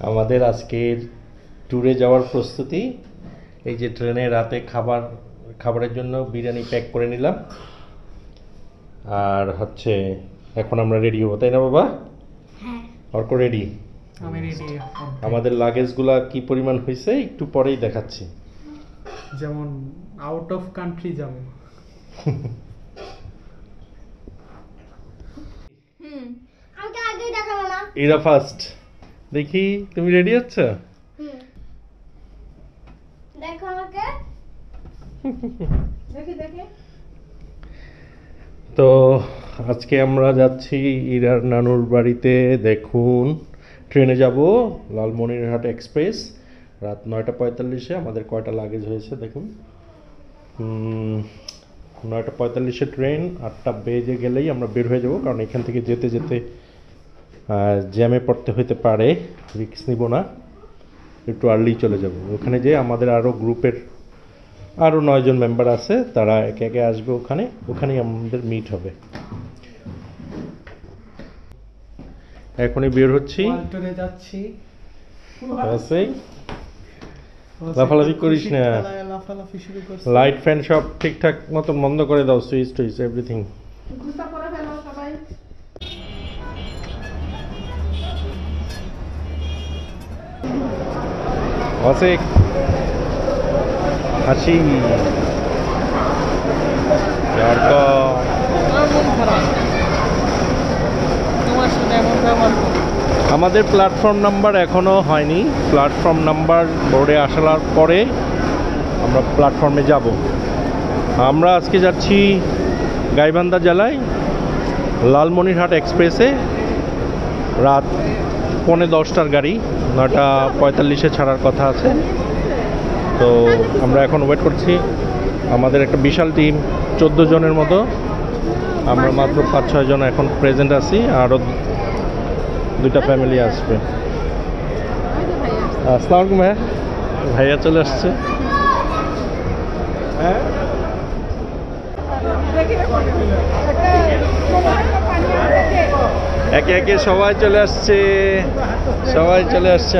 আমাদের আজকের ট্যুরে যাওয়ার প্রস্তুতি। এই যে ট্রেনে রাতে খাবারের জন্য বিরিয়ানি প্যাক করে নিলাম, আর হচ্ছে এখন আমরা রেডি হবো, তাই না বাবা? হ্যাঁ, অর্ক রেডি? আমি রেডি। আমাদের লাগেজগুলা কি পরিমাণ হয়েছে একটু পরেই দেখাচ্ছি। যেমন আউট অফ কান্ট্রি যাব। আমাকে আগেই দেখাবো না। এরা ফার্স্ট। দেখি তুমি রেডি হচ্ছ? দেখো আমাকে। দেখি। তো আজকে আমরা যাচ্ছি ইরার নানুর বাড়িতে। দেখুন, ট্রেনে যাব লালমনিরহাট এক্সপ্রেস, রাত 9:45-এ। আমাদের কয়টা লাগেজ হয়েছে দেখুন, 9:45-এ ট্রেন, 8টা বেজে গেলেই আমরা বের হয়ে যাব, কারণ এখান থেকে যেতে যেতে জ্যামে পড়তে হতে পারে, রিস্ক নিব না, একটু আর্লি চলে যাব। ওখানে যে আমাদের আরও গ্রুপের আরও 9 জন মেম্বার আছে, তারা একে একে আসবে, ওখানেই আমাদের মিট হবে। এখনই বের হচ্ছি, ওয়ালটনে যাচ্ছি। লাফালাফি করিস না, লাফালাফি শুরু করছি। লাইট ফ্যান সব ঠিকঠাক মতো বন্ধ করে দাও, সুইচ টুইচ এভরিথিং। গুতা করে ফেলো সবাই। অসিক হাসি আমার মন খারাপ, তোমার সাথে এমন ব্যবহার করো। আমাদের প্ল্যাটফর্ম নাম্বার এখনও হয়নি। প্ল্যাটফর্ম নাম্বার বোর্ডে আসার পরে আমরা প্ল্যাটফর্মে যাব। আমরা আজকে যাচ্ছি গাইবান্ধা জেলায় লালমনিরহাট এক্সপ্রেসে, রাত 9:45-টার গাড়ি, 9:45-এ ছাড়ার কথা আছে। তো আমরা এখন ওয়েট করছি। আমাদের একটা বিশাল টিম, 14 জনের মতো। আমরা মাত্র 5-6 জন এখন প্রেজেন্ট আছি, আরও 2টা ফ্যামিলি আসবে। আসসালামু আলাইকুম ভাইয়া। ভাইয়া চলে আসছে। হ্যাঁ, একে একে সবাই চলে আসছে,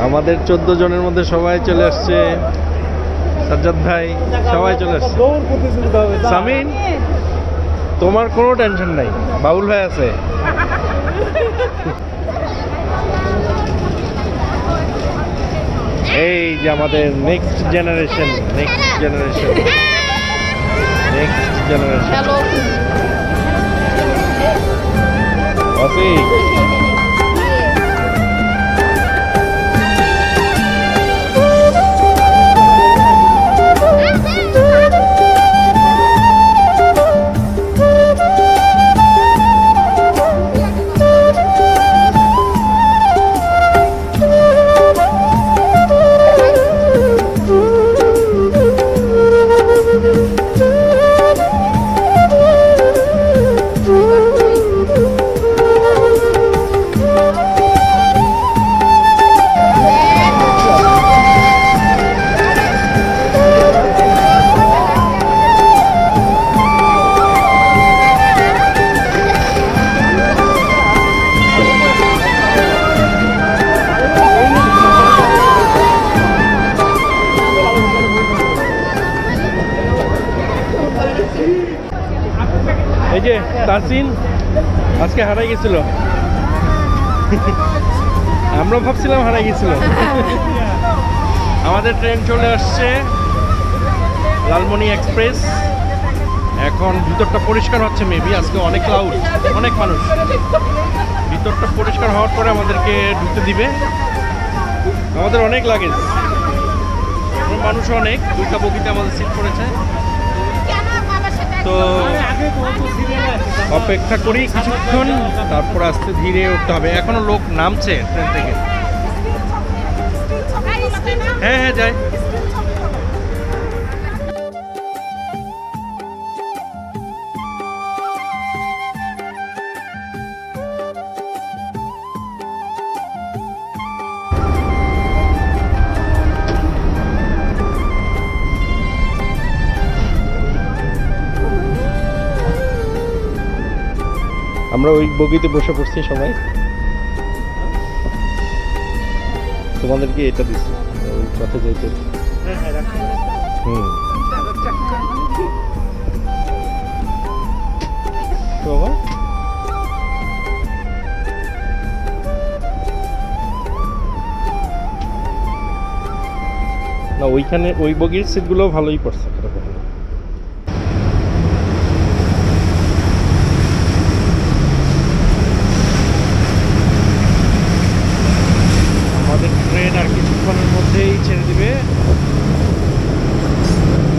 আমাদের 14 জনের মধ্যে সবাই চলে আসছে। সাজ্জাদ ভাই, সবাই চলে আসছে। সামিন, তোমার কোনো টেনশন নাই, বাবুল ভাই আছে। এই যে আমাদের নেক্সট জেনারেশন। এই যে তাসিন আজকে হারাই গেছিল, আমরা ভাবছিলাম হারাই গেছিল। আমাদের ট্রেন চলে আসছে, লালমনি এক্সপ্রেস। এখন ভিতরটা পরিষ্কার হচ্ছে, মেবি আজকে অনেক ক্লাউড, অনেক মানুষ। ভিতরটা পরিষ্কার হওয়ার পরে আমাদেরকে ঢুকতে দিবে। আমাদের অনেক লাগেজ, মানুষ অনেক, 2টা বগিতে আমাদের সিট পড়েছে। তো অপেক্ষা করি কিছুক্ষণ, তারপর আস্তে ধীরে উঠতে হবে। এখনো লোক নামছে ট্রেন থেকে। হ্যাঁ যাই। আমরা ওই বগিতে বসে পড়ছি সবাই। তোমাদেরকে এটা দিচ্ছি ওই পথে যেতে। হুম তো বাবা না ওইখানে ওই বগির সিটগুলো ভালোই পড়ছে আমাদের ট্রেন আর কিছুক্ষণের মধ্যেই ছেড়ে দিবে।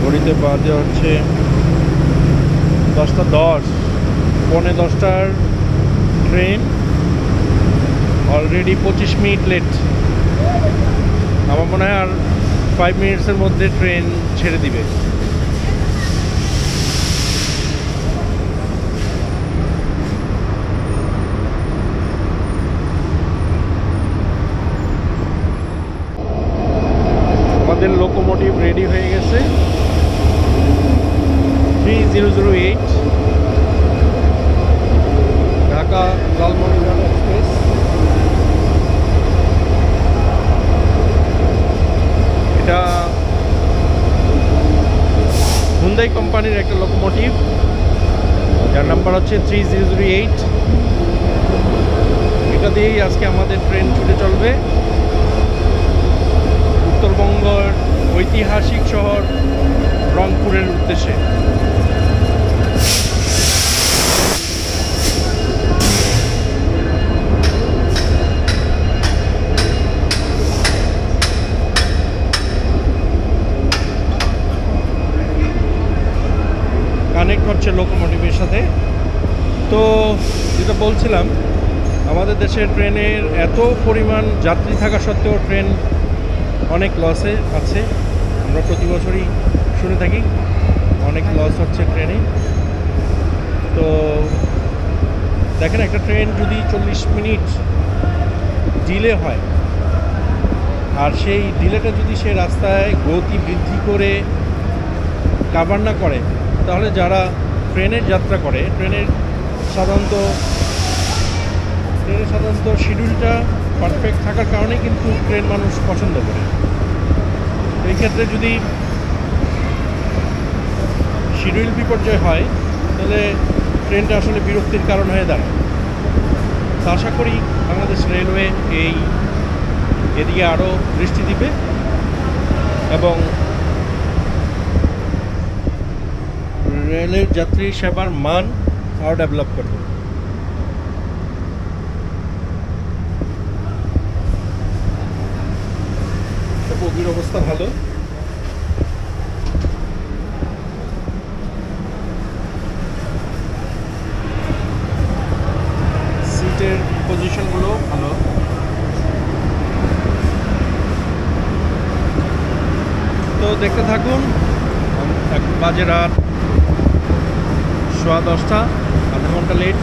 ঘড়িতে বাজে হচ্ছে 10:10, 10:45 ট্রেন, অলরেডি 25 মিনিট লেট। আমার মনে হয় আর 5 মিনিটসের মধ্যে ট্রেন ছেড়ে দিবে। আমাদের লোকোমোটিভ রেডি হয়ে গেছে 3008 ঢাকা লালমনিরহাট এক্সপ্রেস। এটা হুন্দাই কোম্পানির একটা লোকোমোটিভ যার নাম্বার হচ্ছে 3008। এটা দিয়েই আজকে আমাদের ট্রেন ছুটে চলবে উত্তরবঙ্গের ঐতিহাসিক শহর রংপুরের উদ্দেশ্যে। কানেক্ট হচ্ছে লোকোমোটিভের সাথে। তো যেটা বলছিলাম, আমাদের দেশের ট্রেনের এত পরিমাণ যাত্রী থাকা সত্ত্বেও ট্রেন অনেক লসে আছে। আমরা প্রতি বছরই শুনে থাকি অনেক লস হচ্ছে ট্রেনে। তো দেখেন একটা ট্রেন যদি 40 মিনিট ডিলে হয় আর সেই ডিলেটা যদি সে রাস্তায় গতি বৃদ্ধি করে কাভার না করে, তাহলে যারা ট্রেনের যাত্রা করে ট্রেনের সাধারণত শিডিউলটা পারফেক্ট থাকার কারণে কিন্তু ট্রেন মানুষ পছন্দ করে। এই ক্ষেত্রে যদি শিডিউল বিপর্যয় হয় তাহলে ট্রেনটা আসলে বিরক্তির কারণ হয়ে দাঁড়ায়। তো আশা করি বাংলাদেশ রেলওয়ে এদিকে আরও দৃষ্টি দিবে এবং রেলের যাত্রী সেবার মান আরও ডেভেলপ করবে। বগির অবস্থা ভালো। সিটের পজিশনগুলো ভালো। তো দেখতে থাকুন। বাজে রাত 10:15, আধা ঘন্টা লেট।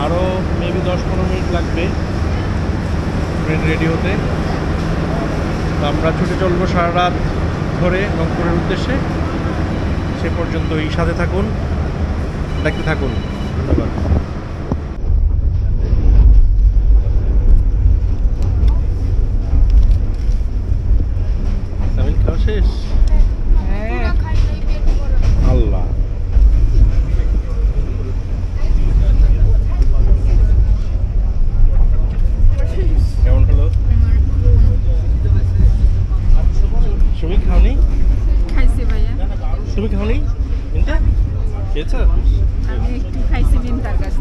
আরও মেবি 10-15 মিনিট লাগবে ট্রেন রেডি হতে। আমরা ছুটে চলবো সারা রাত ধরে রংপুরের উদ্দেশ্যে। সে পর্যন্তই সাথে থাকুন, দেখতে থাকুন। ধন্যবাদ। সামিল খাওয়া শেষ? আল্লাহ, কেমন হলো? তুমি খাওনি? খাইছি ভাইয়া। তুমি খাওনি? খেয়েছো? আমি একটু খাইছি বিনতার কাছে।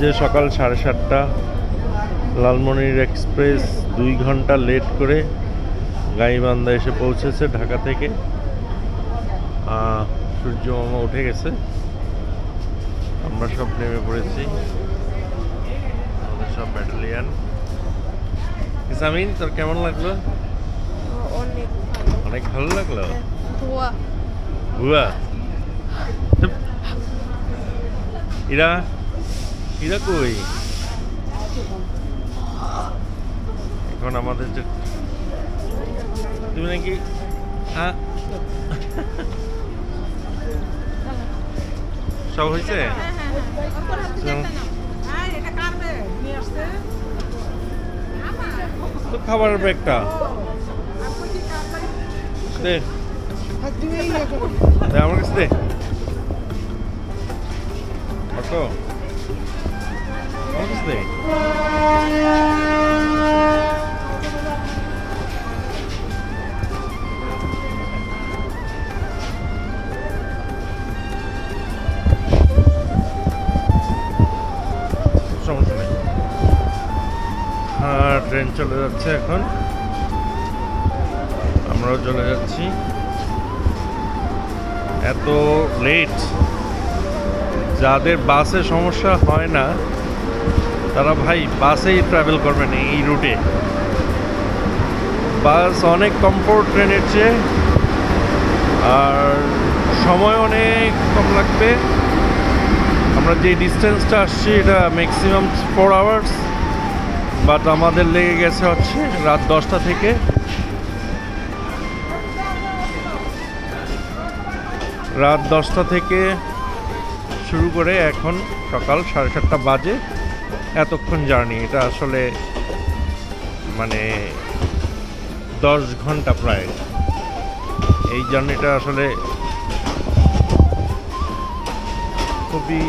বাজে সকাল 7:30। লালমনির এক্সপ্রেস 2 ঘন্টা লেট করে গাইবান্ধা এসে পৌঁছেছে ঢাকা থেকে। সূর্য মামা উঠে গেছে, আমরা সব নেমে পড়েছি, আমাদের সব ব্যাটালিয়ান। ইসামিন, তোর কেমন লাগলো? অনেক ভালো লাগলো। ভুয়া ইরা, ইরা কই? এখন আমাদের যে তুমি নাকি সব হয়েছে? তো খাবারের ব্যাগটা দে, আমার কাছে দে। অটো আমার কাছে দে। সমস্যা নেই। ট্রেন চলে যাচ্ছে এখন, আমরাও চলে যাচ্ছি। এত লেট, যাদের বাসে সমস্যা হয় না তারা ভাই বাসেই ট্রাভেল করবেন এই রুটে। বাস অনেক কমফোর্ট ট্রেনের চেয়ে, আর সময় অনেক কম লাগবে। আমরা যে ডিস্টেন্সটা আসছি এটা ম্যাক্সিমাম 4 আওয়ার্স, বাট আমাদের লেগে গেছে হচ্ছে রাত 10টা থেকে। রাত 10টা থেকে শুরু করে এখন সকাল 7:30 বাজে, এতক্ষণ জার্নি। এটা আসলে মানে 10 ঘন্টা প্রায়। এই জার্নিটা আসলে খুবই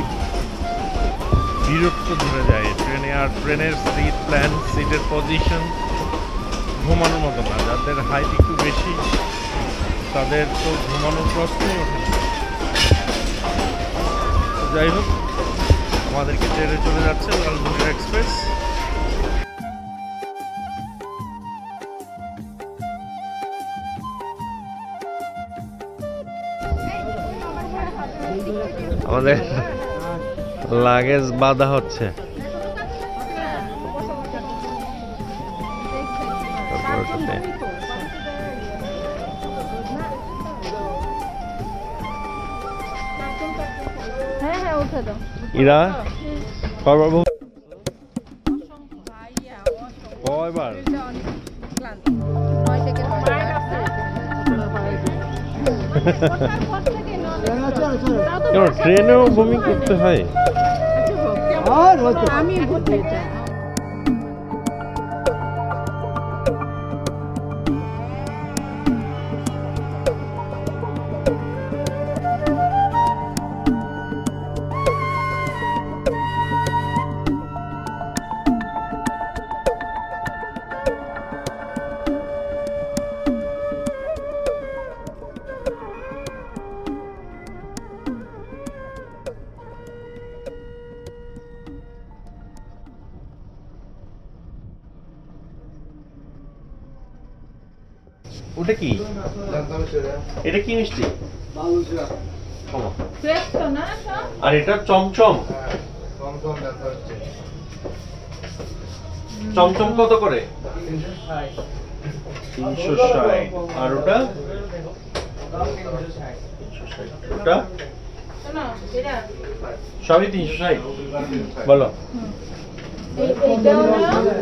বিরক্ত ধরে যায় ট্রেনে। আর ট্রেনের সিট প্ল্যান, সিটের পজিশন ঘুমানোর মতো না। যাদের হাইট একটু বেশি তাদের তো ঘুমানোর প্রশ্নই ওঠে না। যাই হোক, আমাদেরকে ট্রেনে চলে যাচ্ছে লালমনির এক্সপ্রেস। আমাদের লাগেজ বাঁধা হচ্ছে। ইরা কয়বার কয়বার ট্রেনেও বমি করতে হয়? আমি ওটা কি? এটা কি মিষ্টি? আর এটা চমচম। চমচম কত করে? 360। আর ওটা? ওটা সবই 360। বলো।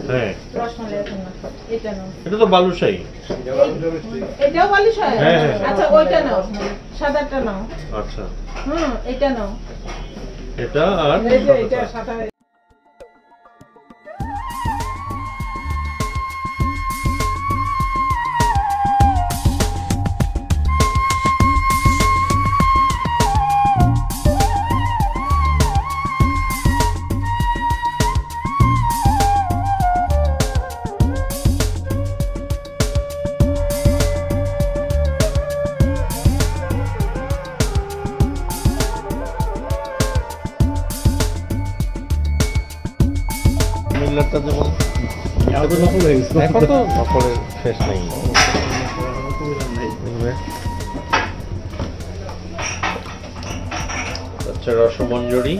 হ্যাঁ, এটা তো বালুশাহী। এটাও বালুশাহী? হ্যাঁ হ্যাঁ। আচ্ছা, ওইটা নাও, সাদাটা নাও। আচ্ছা, এটা নাও। এটা আর এটা সাদা। এখন তো নকলের শেষ নেই। আচ্ছা, রসমঞ্জরি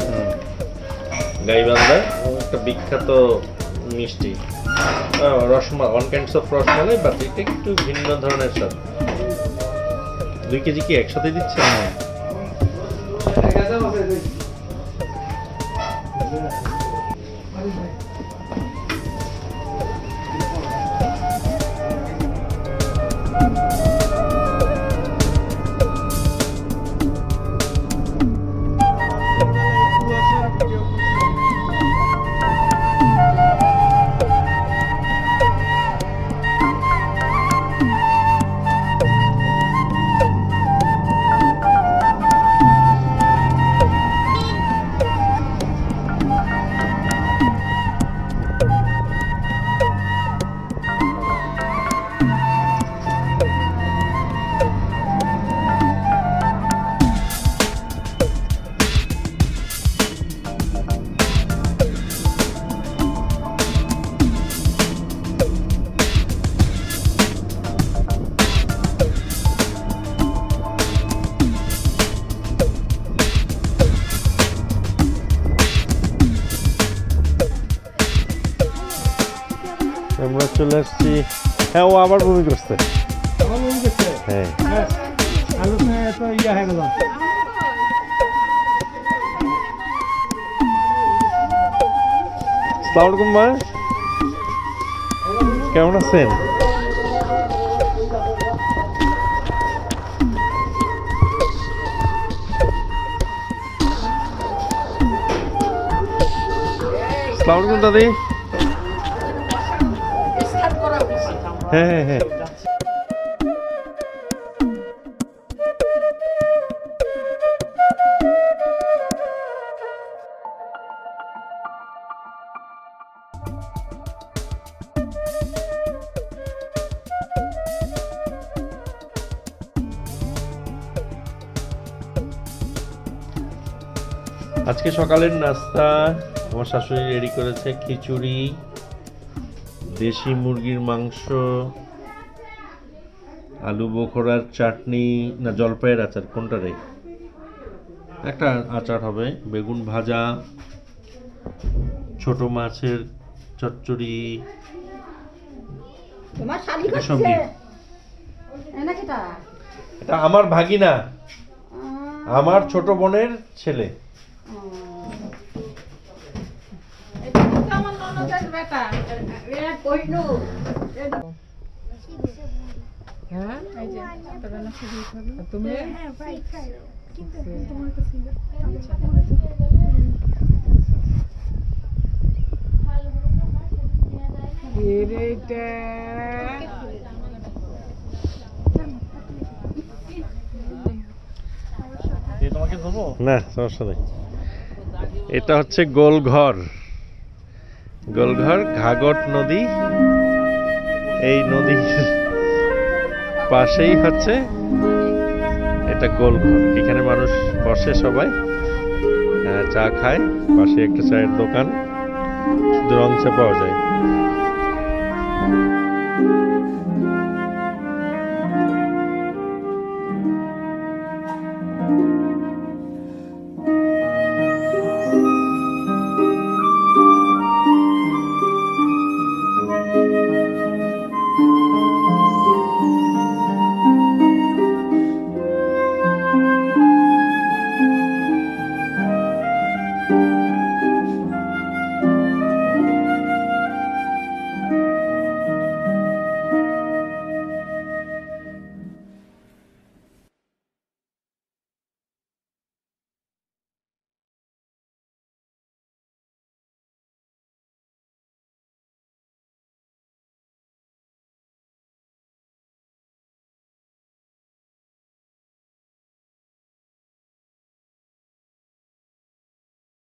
গাইবান্ধার একটা বিখ্যাত মিষ্টি, rasmalai, one kinds of rasmalai, but এটা একটু ভিন্ন ধরনের স্বাদ। 2 কেজি কি একসাথে দিচ্ছে? আমরা চলে আসছি। হ্যাঁ, ও আবার বমি করছে। হ্যাঁ, আসসালামু আলাইকুম ভাই, কেমন আছেন? আসসালামু আলাইকুম দাদি। হ্যাঁ হ্যাঁ হ্যাঁ, আজকে সকালের নাস্তা আমার শাশুড়ি রেডি করেছে খিচুড়ি, দেশি মুরগির মাংস, আলু বোখরার চাটনি, না জলপাইয়ের আচার, কোনটা রে, একটা আচার হবে, বেগুন ভাজা, ছোট মাছের চচ্চড়ি, এসব দিয়ে। এটা আমার ভাগিনা, আমার ছোট বোনের ছেলে। এটা কিন্তু আমার ননদের বেটা। হ্যাঁ, এই যে তোরা না শুরু করো তুমি। না সমস্যা নেই। এটা হচ্ছে গোলঘর, গোলঘর ঘাগট নদী। এই নদীর পাশেই হচ্ছে এটা গোলঘর। এখানে মানুষ বসে সবাই, চা খায়, পাশে একটা চায়ের দোকান, শুধু রং চা পাওয়া যায়।